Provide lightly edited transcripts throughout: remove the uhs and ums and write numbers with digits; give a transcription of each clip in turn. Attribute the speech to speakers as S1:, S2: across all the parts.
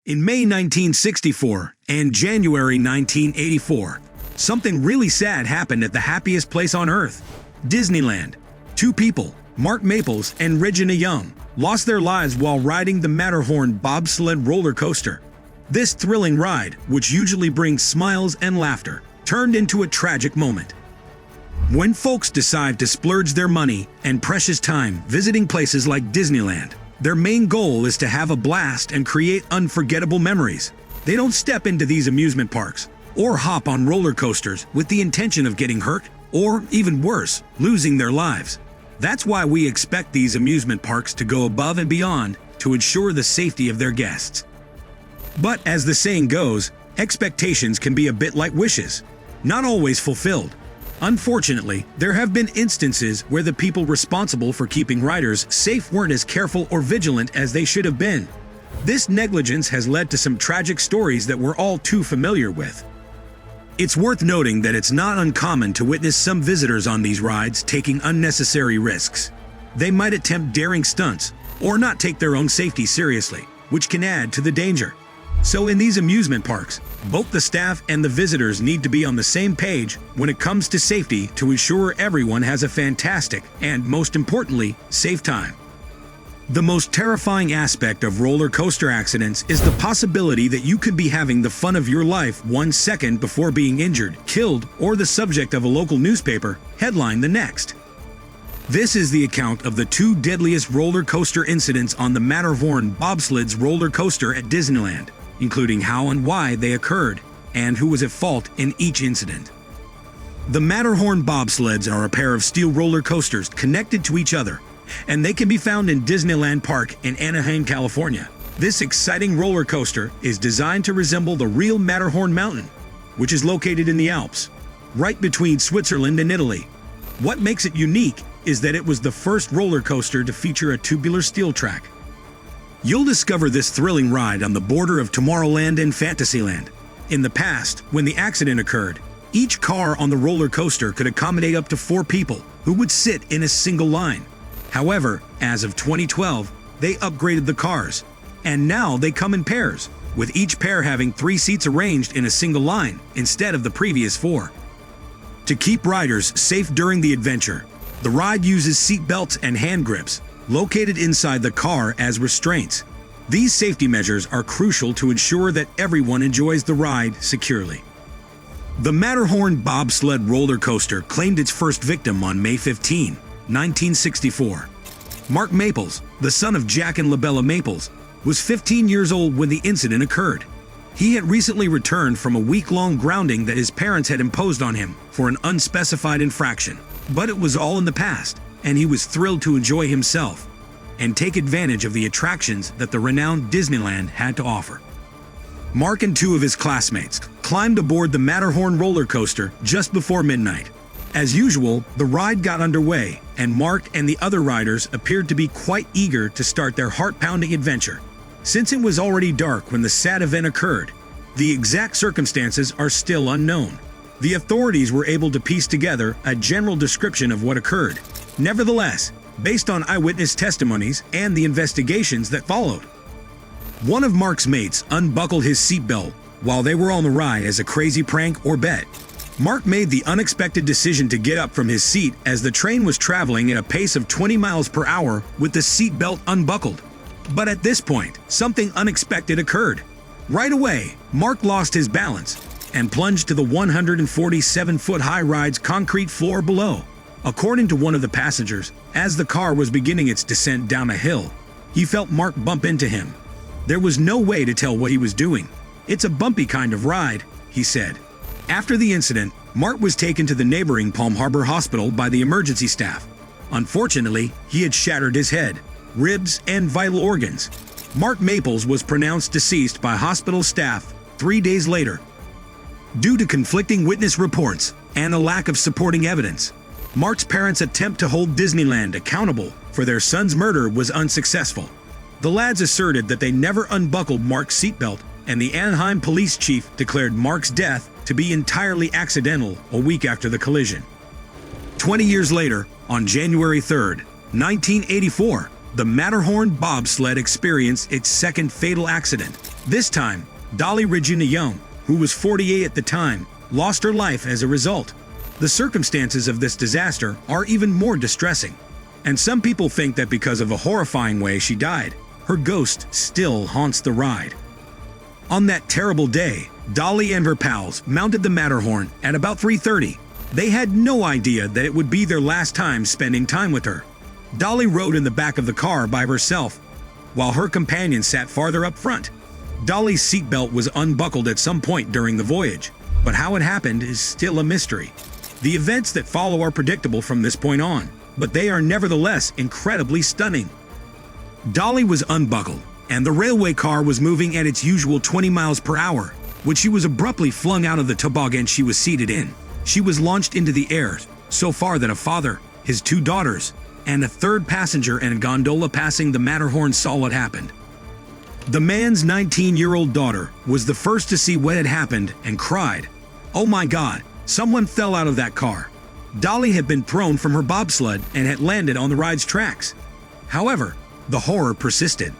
S1: In May 1964 and January 1984, something really sad happened at the happiest place on Earth, Disneyland. Two people, Mark Maples and Regina Young, lost their lives while riding the Matterhorn bobsled roller coaster. This thrilling ride, which usually brings smiles and laughter, turned into a tragic moment. When folks decide to splurge their money and precious time visiting places like Disneyland, their main goal is to have a blast and create unforgettable memories. They don't step into these amusement parks or hop on roller coasters with the intention of getting hurt or, even worse, losing their lives. That's why we expect these amusement parks to go above and beyond to ensure the safety of their guests. But as the saying goes, expectations can be a bit like wishes, not always fulfilled. Unfortunately, there have been instances where the people responsible for keeping riders safe weren't as careful or vigilant as they should have been. This negligence has led to some tragic stories that we're all too familiar with. It's worth noting that it's not uncommon to witness some visitors on these rides taking unnecessary risks. They might attempt daring stunts or not take their own safety seriously, which can add to the danger. So in these amusement parks, both the staff and the visitors need to be on the same page when it comes to safety to ensure everyone has a fantastic and, most importantly, safe time. The most terrifying aspect of roller coaster accidents is the possibility that you could be having the fun of your life 1 second before being injured, killed, or the subject of a local newspaper headline the next. This is the account of the two deadliest roller coaster incidents on the Matterhorn bobsleds roller coaster at Disneyland, including how and why they occurred, and who was at fault in each incident. The Matterhorn bobsleds are a pair of steel roller coasters connected to each other, and they can be found in Disneyland Park in Anaheim, California. This exciting roller coaster is designed to resemble the real Matterhorn mountain, which is located in the Alps, right between Switzerland and Italy. What makes it unique is that it was the first roller coaster to feature a tubular steel track. You'll discover this thrilling ride on the border of Tomorrowland and Fantasyland. In the past, when the accident occurred, each car on the roller coaster could accommodate up to 4 people who would sit in a single line. However, as of 2012, they upgraded the cars, and now they come in pairs, with each pair having 3 seats arranged in a single line instead of the previous 4. To keep riders safe during the adventure, the ride uses seat belts and hand grips located inside the car as restraints. These safety measures are crucial to ensure that everyone enjoys the ride securely. The Matterhorn bobsled roller coaster claimed its first victim on May 15, 1964. Mark Maples, the son of Jack and Labella Maples, was 15 years old when the incident occurred. He had recently returned from a week-long grounding that his parents had imposed on him for an unspecified infraction. But it was all in the past, and he was thrilled to enjoy himself and take advantage of the attractions that the renowned Disneyland had to offer. Mark and 2 of his classmates climbed aboard the Matterhorn roller coaster just before midnight. As usual, the ride got underway, and Mark and the other riders appeared to be quite eager to start their heart-pounding adventure. Since it was already dark when the sad event occurred, the exact circumstances are still unknown. The authorities were able to piece together a general description of what occurred. Nevertheless, based on eyewitness testimonies and the investigations that followed, one of Mark's mates unbuckled his seatbelt while they were on the ride as a crazy prank or bet. Mark made the unexpected decision to get up from his seat as the train was traveling at a pace of 20 miles per hour with the seatbelt unbuckled. But at this point, something unexpected occurred. Right away, Mark lost his balance and plunged to the 147-foot-high ride's concrete floor below. According to one of the passengers, as the car was beginning its descent down a hill, he felt Mark bump into him. There was no way to tell what he was doing. "It's a bumpy kind of ride," he said. After the incident, Mark was taken to the neighboring Palm Harbor Hospital by the emergency staff. Unfortunately, he had shattered his head, ribs, and vital organs. Mark Maples was pronounced deceased by hospital staff 3 days later. Due to conflicting witness reports and a lack of supporting evidence, Mark's parents' attempt to hold Disneyland accountable for their son's murder was unsuccessful. The lads asserted that they never unbuckled Mark's seatbelt, and the Anaheim police chief declared Mark's death to be entirely accidental a week after the collision. 20 years later, on January 3, 1984, the Matterhorn bobsled experienced its second fatal accident. This time, Dolly Regina Young, who was 48 at the time, lost her life as a result. The circumstances of this disaster are even more distressing, and some people think that because of a horrifying way she died, her ghost still haunts the ride. On that terrible day, Dolly and her pals mounted the Matterhorn at about 3:30. They had no idea that it would be their last time spending time with her. Dolly rode in the back of the car by herself, while her companion sat farther up front. Dolly's seatbelt was unbuckled at some point during the voyage, but how it happened is still a mystery. The events that follow are predictable from this point on, but they are nevertheless incredibly stunning. Dolly was unbuckled, and the railway car was moving at its usual 20 miles per hour when she was abruptly flung out of the toboggan she was seated in. She was launched into the air, so far that a father, his 2 daughters, and a third passenger in a gondola passing the Matterhorn saw what happened. The man's 19-year-old daughter was the first to see what had happened and cried, "Oh my God, someone fell out of that car." Dolly had been thrown from her bobsled and had landed on the ride's tracks. However, the horror persisted.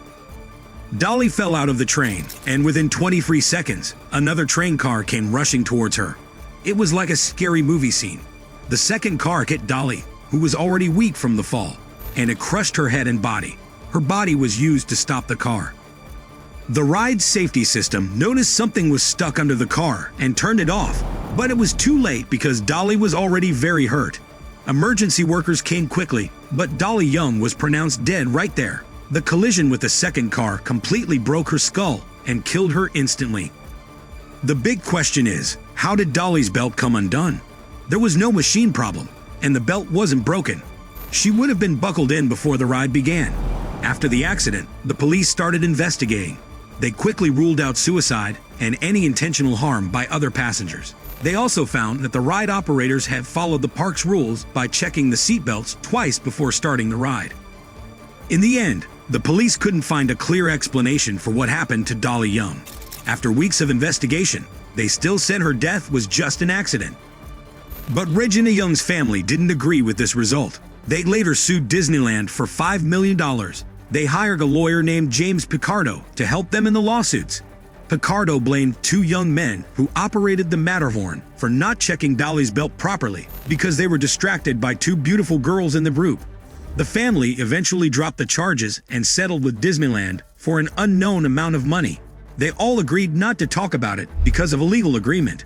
S1: Dolly fell out of the train, and within 23 seconds, another train car came rushing towards her. It was like a scary movie scene. The second car hit Dolly, who was already weak from the fall, and it crushed her head and body. Her body was used to stop the car. The ride's safety system noticed something was stuck under the car and turned it off, but it was too late because Dolly was already very hurt. Emergency workers came quickly, but Dolly Young was pronounced dead right there. The collision with the second car completely broke her skull and killed her instantly. The big question is, how did Dolly's belt come undone? There was no machine problem, and the belt wasn't broken. She would have been buckled in before the ride began. After the accident, the police started investigating. They quickly ruled out suicide and any intentional harm by other passengers. They also found that the ride operators had followed the park's rules by checking the seatbelts twice before starting the ride. In the end, the police couldn't find a clear explanation for what happened to Dolly Young. After weeks of investigation, they still said her death was just an accident. But Regina Young's family didn't agree with this result. They later sued Disneyland for $5 million. They hired a lawyer named James Picardo to help them in the lawsuits. Picardo blamed 2 young men who operated the Matterhorn for not checking Dolly's belt properly because they were distracted by 2 beautiful girls in the group. The family eventually dropped the charges and settled with Disneyland for an unknown amount of money. They all agreed not to talk about it because of a legal agreement.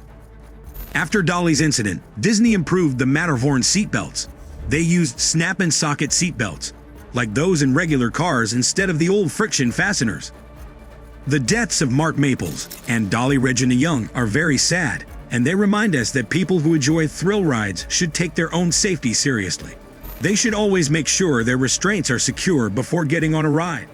S1: After Dolly's incident, Disney improved the Matterhorn seatbelts. They used snap-and-socket seatbelts, like those in regular cars instead of the old friction fasteners. The deaths of Mark Maples and Dolly Regina Young are very sad, and they remind us that people who enjoy thrill rides should take their own safety seriously. They should always make sure their restraints are secure before getting on a ride.